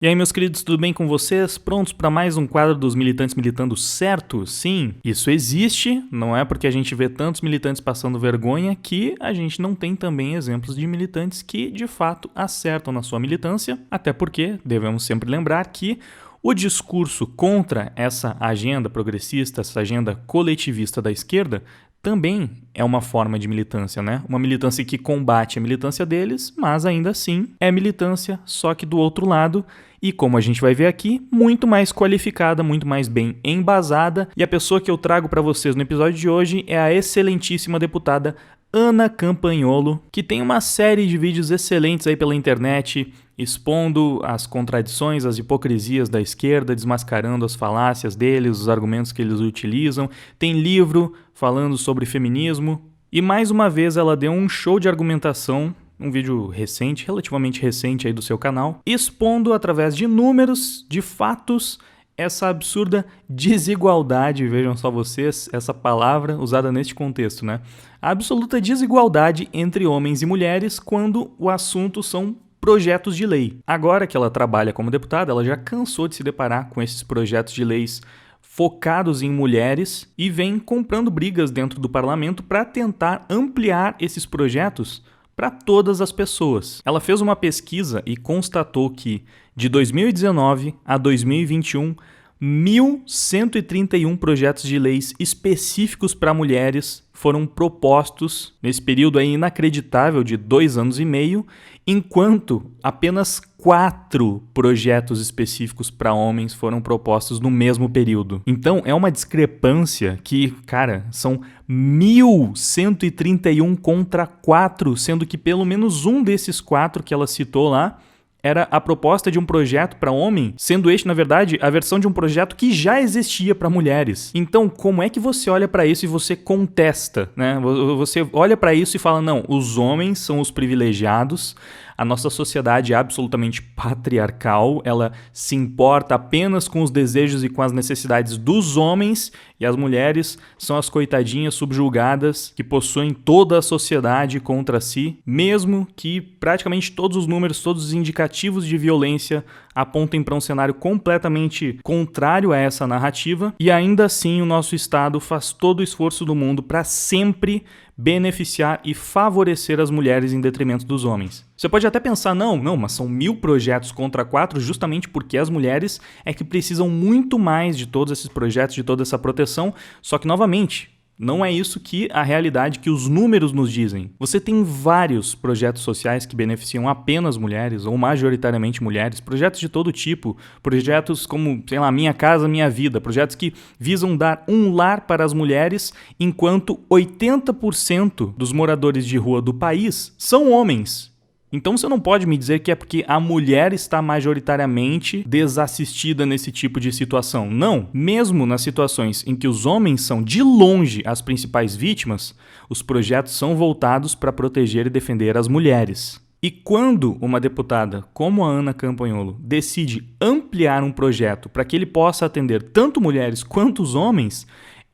E aí, meus queridos, tudo bem com vocês? Prontos para mais um quadro dos militantes militando certo? Sim, isso existe, não é porque a gente vê tantos militantes passando vergonha que a gente não tem também exemplos de militantes que, de fato, acertam na sua militância, até porque devemos sempre lembrar que o discurso contra essa agenda progressista, essa agenda coletivista da esquerda, também é uma forma de militância, né? Uma militância que combate a militância deles, mas ainda assim é militância, só que do outro lado, e como a gente vai ver aqui, muito mais qualificada, muito mais bem embasada, e a pessoa que eu trago para vocês no episódio de hoje é a excelentíssima deputada Ana Campanholo, que tem uma série de vídeos excelentes aí pela internet, expondo as contradições, as hipocrisias da esquerda, desmascarando as falácias deles, os argumentos que eles utilizam. Tem livro falando sobre feminismo. E mais uma vez ela deu um show de argumentação, um vídeo recente, relativamente recente aí do seu canal, expondo através de números, de fatos, essa absurda desigualdade, vejam só vocês, essa palavra usada neste contexto, né? A absoluta desigualdade entre homens e mulheres quando o assunto são projetos de lei. Agora que ela trabalha como deputada, ela já cansou de se deparar com esses projetos de leis focados em mulheres e vem comprando brigas dentro do parlamento para tentar ampliar esses projetos para todas as pessoas. Ela fez uma pesquisa e constatou que, de 2019 a 2021, 1.131 projetos de leis específicos para mulheres foram propostos nesse período aí inacreditável de 2 anos e meio, enquanto apenas 4 projetos específicos para homens foram propostos no mesmo período. Então é uma discrepância que, cara, são 1.131 contra 4, sendo que pelo menos um desses 4 que ela citou lá era a proposta de um projeto para homem, sendo este, na verdade, a versão de um projeto que já existia para mulheres. Então, como é que você olha para isso e você contesta, né? Você olha para isso e fala, não, os homens são os privilegiados, a nossa sociedade é absolutamente patriarcal, ela se importa apenas com os desejos e com as necessidades dos homens, e as mulheres são as coitadinhas subjugadas que possuem toda a sociedade contra si, mesmo que praticamente todos os números, todos os indicativos de violência apontem para um cenário completamente contrário a essa narrativa, e ainda assim o nosso Estado faz todo o esforço do mundo para sempre beneficiar e favorecer as mulheres em detrimento dos homens. Você pode até pensar, não, mas são 1.000 projetos contra 4 justamente porque as mulheres é que precisam muito mais de todos esses projetos, de toda essa proteção, só que novamente, não é isso que a realidade, que os números nos dizem. Você tem vários projetos sociais que beneficiam apenas mulheres, ou majoritariamente mulheres, projetos de todo tipo, projetos como, sei lá, Minha Casa Minha Vida, projetos que visam dar um lar para as mulheres, enquanto 80% dos moradores de rua do país são homens. Então você não pode me dizer que é porque a mulher está majoritariamente desassistida nesse tipo de situação. Não. Mesmo nas situações em que os homens são de longe as principais vítimas, os projetos são voltados para proteger e defender as mulheres. E quando uma deputada como a Ana Campanholo decide ampliar um projeto para que ele possa atender tanto mulheres quanto os homens,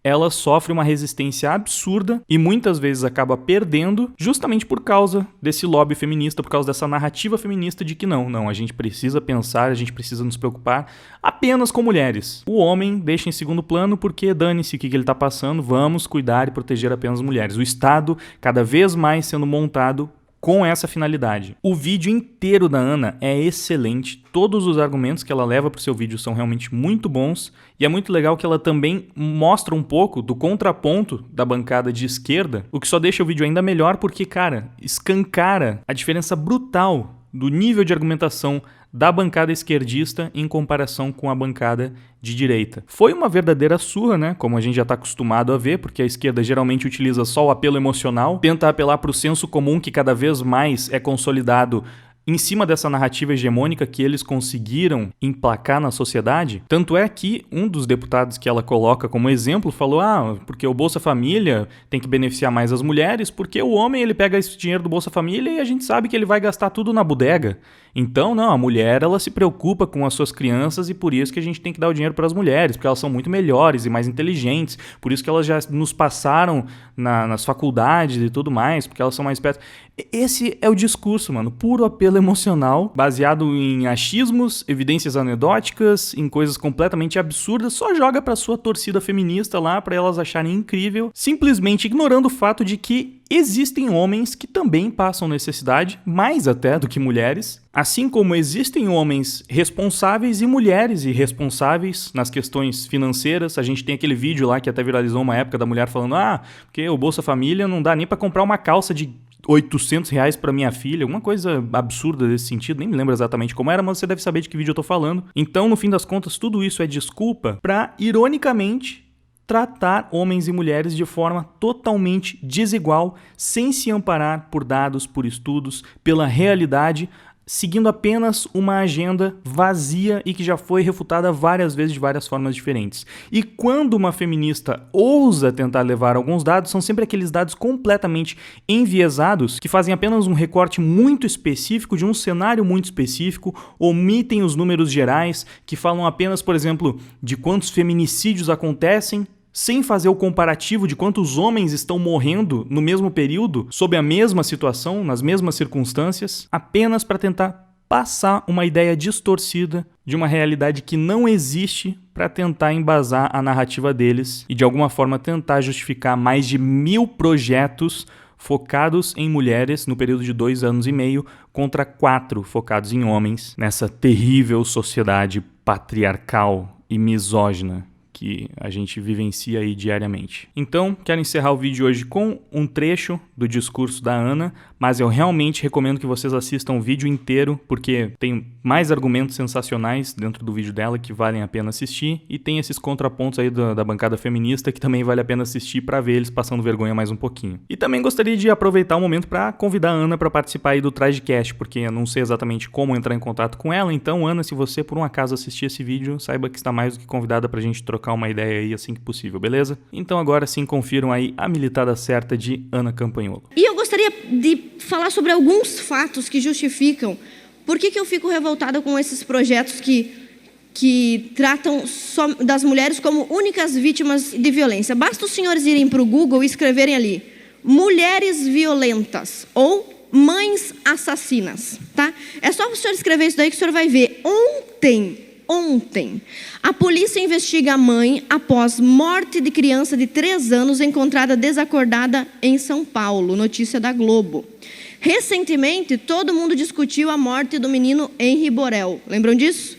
ela sofre uma resistência absurda e muitas vezes acaba perdendo justamente por causa desse lobby feminista, por causa dessa narrativa feminista de que não, a gente precisa pensar, a gente precisa nos preocupar apenas com mulheres. O homem deixa em segundo plano porque dane-se o que ele está passando, vamos cuidar e proteger apenas as mulheres. O Estado cada vez mais sendo montado com essa finalidade. O vídeo inteiro da Ana é excelente, todos os argumentos que ela leva para o seu vídeo são realmente muito bons, e é muito legal que ela também mostra um pouco do contraponto da bancada de esquerda, o que só deixa o vídeo ainda melhor porque, cara, escancara a diferença brutal do nível de argumentação da bancada esquerdista em comparação com a bancada de direita. Foi uma verdadeira surra, né? Como a gente já está acostumado a ver, porque a esquerda geralmente utiliza só o apelo emocional, tenta apelar para o senso comum que cada vez mais é consolidado em cima dessa narrativa hegemônica que eles conseguiram emplacar na sociedade. Tanto é que um dos deputados que ela coloca como exemplo falou, porque o Bolsa Família tem que beneficiar mais as mulheres, porque o homem ele pega esse dinheiro do Bolsa Família e a gente sabe que ele vai gastar tudo na bodega. Então, não, a mulher, ela se preocupa com as suas crianças e por isso que a gente tem que dar o dinheiro para as mulheres, porque elas são muito melhores e mais inteligentes, por isso que elas já nos passaram nas faculdades e tudo mais, porque elas são mais espertas. Esse é o discurso, mano, puro apelo emocional, baseado em achismos, evidências anedóticas, em coisas completamente absurdas, só joga pra sua torcida feminista lá, pra elas acharem incrível, simplesmente ignorando o fato de que existem homens que também passam necessidade, mais até do que mulheres, assim como existem homens responsáveis e mulheres irresponsáveis nas questões financeiras. A gente tem aquele vídeo lá que até viralizou uma época da mulher falando, porque o Bolsa Família não dá nem pra comprar uma calça de R$800 para minha filha, alguma coisa absurda desse sentido, nem me lembro exatamente como era, mas você deve saber de que vídeo eu tô falando. Então, no fim das contas, tudo isso é desculpa para, ironicamente, tratar homens e mulheres de forma totalmente desigual, sem se amparar por dados, por estudos, pela realidade, seguindo apenas uma agenda vazia e que já foi refutada várias vezes de várias formas diferentes. E quando uma feminista ousa tentar levar alguns dados, são sempre aqueles dados completamente enviesados, que fazem apenas um recorte muito específico de um cenário muito específico, omitem os números gerais, que falam apenas, por exemplo, de quantos feminicídios acontecem, sem fazer o comparativo de quantos homens estão morrendo no mesmo período, sob a mesma situação, nas mesmas circunstâncias, apenas para tentar passar uma ideia distorcida de uma realidade que não existe para tentar embasar a narrativa deles e de alguma forma tentar justificar mais de 1000 projetos focados em mulheres no período de 2 anos e meio contra 4 focados em homens nessa terrível sociedade patriarcal e misógina que a gente vivencia aí diariamente. Então, quero encerrar o vídeo hoje com um trecho do discurso da Ana, mas eu realmente recomendo que vocês assistam o vídeo inteiro, porque tem mais argumentos sensacionais dentro do vídeo dela que valem a pena assistir, e tem esses contrapontos aí da bancada feminista que também vale a pena assistir para ver eles passando vergonha mais um pouquinho. E também gostaria de aproveitar o momento para convidar a Ana para participar aí do Tragecast, porque eu não sei exatamente como entrar em contato com ela, então, Ana, se você por um acaso assistir esse vídeo, saiba que está mais do que convidada pra gente trocar uma ideia aí assim que possível, beleza? Então agora sim confiram aí a militada certa de Ana Campagnolo. E eu gostaria de falar sobre alguns fatos que justificam por que eu fico revoltada com esses projetos que tratam só das mulheres como únicas vítimas de violência. Basta os senhores irem para o Google e escreverem ali, mulheres violentas ou mães assassinas, tá? É só o senhor escrever isso daí que o senhor vai ver. Ontem, a polícia investiga a mãe após morte de criança de 3 anos encontrada desacordada em São Paulo, notícia da Globo. Recentemente, todo mundo discutiu a morte do menino Henri Borel. Lembram disso?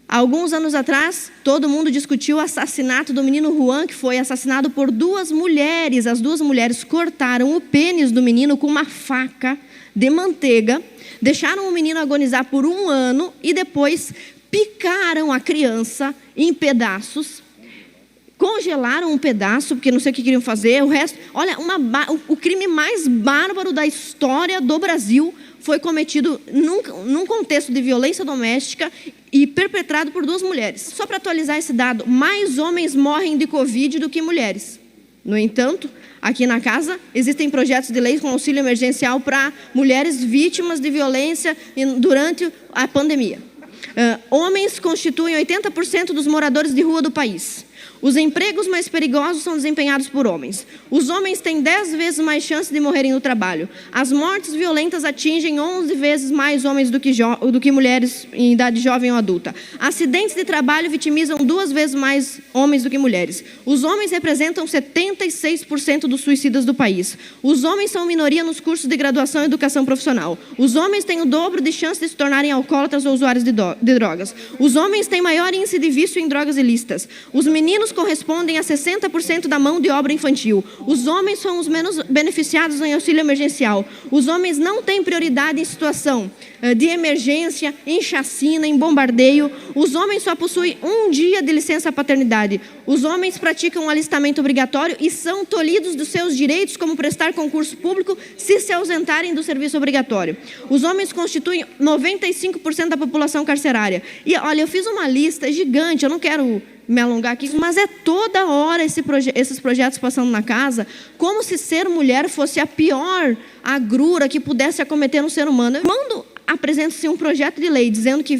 Alguns anos atrás, todo mundo discutiu o assassinato do menino Juan, que foi assassinado por 2 mulheres. As 2 mulheres cortaram o pênis do menino com uma faca de manteiga, deixaram o menino agonizar por 1 ano e depois picaram a criança em pedaços, congelaram um pedaço, porque não sei o que queriam fazer, o resto... Olha, o crime mais bárbaro da história do Brasil foi cometido num contexto de violência doméstica e perpetrado por 2 mulheres. Só para atualizar esse dado, mais homens morrem de Covid do que mulheres. No entanto, aqui na casa existem projetos de lei com auxílio emergencial para mulheres vítimas de violência durante a pandemia. Homens constituem 80% dos moradores de rua do país. Os empregos mais perigosos são desempenhados por homens. Os homens têm 10 vezes mais chances de morrerem no trabalho. As mortes violentas atingem 11 vezes mais homens do que mulheres em idade jovem ou adulta. Acidentes de trabalho vitimizam 2 vezes mais homens do que mulheres. Os homens representam 76% dos suicidas do país. Os homens são minoria nos cursos de graduação e educação profissional. Os homens têm o dobro de chances de se tornarem alcoólatras ou usuários de drogas. Os homens têm maior índice de vício em drogas ilícitas. Os meninos correspondem a 60% da mão de obra infantil. Os homens são os menos beneficiados em auxílio emergencial. Os homens não têm prioridade em situação de emergência, em chacina, em bombardeio. Os homens só possuem 1 dia de licença paternidade. Os homens praticam um alistamento obrigatório e são tolhidos dos seus direitos, como prestar concurso público, se ausentarem do serviço obrigatório. Os homens constituem 95% da população carcerária. E olha, eu fiz uma lista gigante, eu não quero me alongar aqui, mas é toda hora esses projetos passando na casa, como se ser mulher fosse a pior agrura que pudesse acometer um ser humano. Eu mando apresenta-se um projeto de lei dizendo que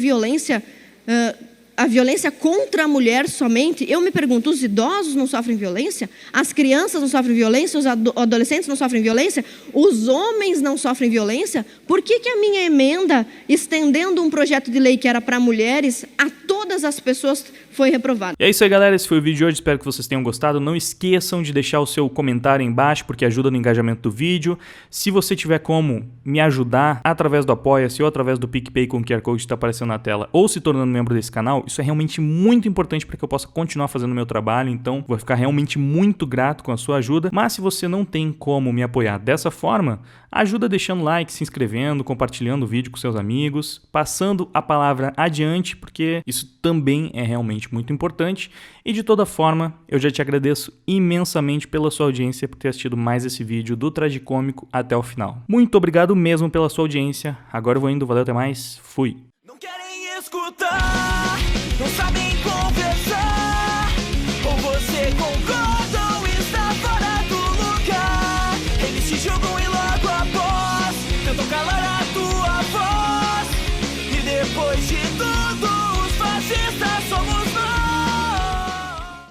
a violência contra a mulher somente, eu me pergunto, os idosos não sofrem violência? As crianças não sofrem violência? Os adolescentes não sofrem violência? Os homens não sofrem violência? Por que a minha emenda, estendendo um projeto de lei que era para mulheres, a todas as pessoas, foi reprovada? E é isso aí, galera. Esse foi o vídeo de hoje. Espero que vocês tenham gostado. Não esqueçam de deixar o seu comentário aí embaixo, porque ajuda no engajamento do vídeo. Se você tiver como me ajudar através do Apoia-se ou através do PicPay com o QR Code que está aparecendo na tela, ou se tornando membro desse canal, isso é realmente muito importante para que eu possa continuar fazendo o meu trabalho. Então, vou ficar realmente muito grato com a sua ajuda. Mas se você não tem como me apoiar dessa forma, ajuda deixando like, se inscrevendo, compartilhando o vídeo com seus amigos, passando a palavra adiante, porque isso também é realmente muito importante. E de toda forma, eu já te agradeço imensamente pela sua audiência, por ter assistido mais esse vídeo do Tragicômico até o final. Muito obrigado mesmo pela sua audiência. Agora eu vou indo, valeu, até mais, fui! Não querem escutar, não sabem